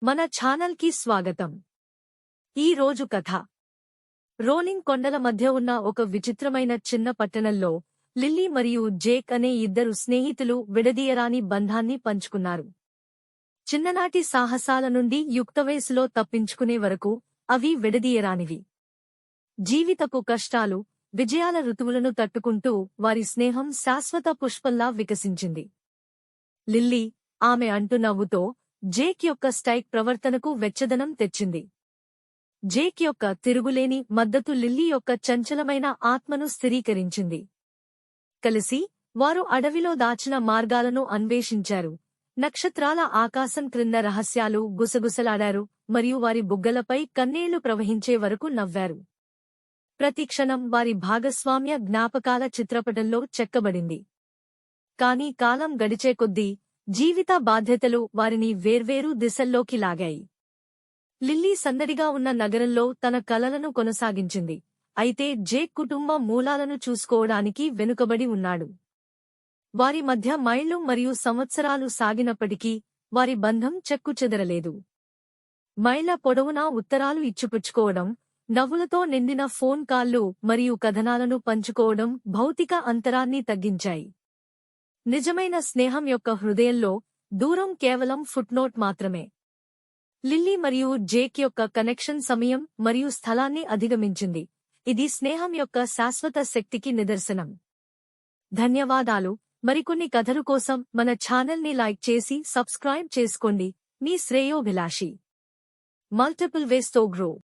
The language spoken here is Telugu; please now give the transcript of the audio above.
మన ఛానల్కి స్వాగతం. ఈ రోజు కథ రోలింగ్ కొండల మధ్య ఉన్న ఒక విచిత్రమైన చిన్న పట్టణంలో లిల్లీ మరియు జేక్ అనే ఇద్దరు స్నేహితులు విడదీయరాని బంధాన్ని పంచుకున్నారు. చిన్ననాటి సాహసాల నుండి యుక్తవయసులో తప్పించుకునే వరకు అవి విడదీయరానివి. జీవితపు కష్టాలు, విజయాల ఋతువులను తట్టుకుంటూ వారి స్నేహం శాశ్వత పుష్పంలా వికసించింది. లిల్లీ ఆమె అంటూ నవ్వుతో జేక్ యొక్క స్టైక్ ప్రవర్తనకు వెచ్చదనం తెచ్చింది. జేక్ యొక్క తిరుగులేని మద్దతు లిల్లీ యొక్క చంచలమైన ఆత్మను స్థిరీకరించింది. కలిసి వారు అడవిలో దాచిన మార్గాలను అన్వేషించారు, నక్షత్రాల ఆకాశం క్రింద రహస్యాలు గుసగుసలాడారు మరియు వారి బుగ్గలపై కన్నీళ్లు ప్రవహించే వరకు నవ్వారు. ప్రతి క్షణం వారి భాగస్వామ్య జ్ఞాపకాల చిత్రపటంలో చెక్కబడింది. కాని కాలం గడిచే కొద్దీ జీవిత బాధ్యతలు వారిని వేర్వేరు దిశల్లోకి లాగాయి. లిల్లీ సందడిగా ఉన్న నగరంలో తన కలలను కొనసాగించింది, అయితే జేక్ కుటుంబ మూలాలను చూసుకోవడానికి వెనుకబడి ఉన్నాడు. వారి మధ్య మైళ్లు మరియు సంవత్సరాలు సాగినప్పటికీ వారి బంధం చెక్కుచెదరలేదు. మైళ్ల పొడవునా ఉత్తరాలు ఇచ్చిపుచ్చుకోవడం, నవ్వులతో నిండిన ఫోన్ కాల్లు మరియు కథనాలను పంచుకోవడం భౌతిక అంతరాన్ని తగ్గించాయి. నిజమైన స్నేహం యొక్క హృదయంలో దూరం కేవలం ఫుట్నోట్ మాత్రమే. లిల్లీ మరియు జేక్ యొక్క కనెక్షన్ సమయం మరియు స్థలాన్ని అధిగమించింది. ఇది స్నేహం యొక్క శాశ్వత శక్తికి నిదర్శనం. ధన్యవాదాలు. మరికొన్ని కథలు కోసం మన ఛానల్ని లైక్ చేసి సబ్స్క్రైబ్ చేసుకోండి. మీ శ్రేయోభిలాషి. మల్టిపుల్ వేస్ తో గ్రో.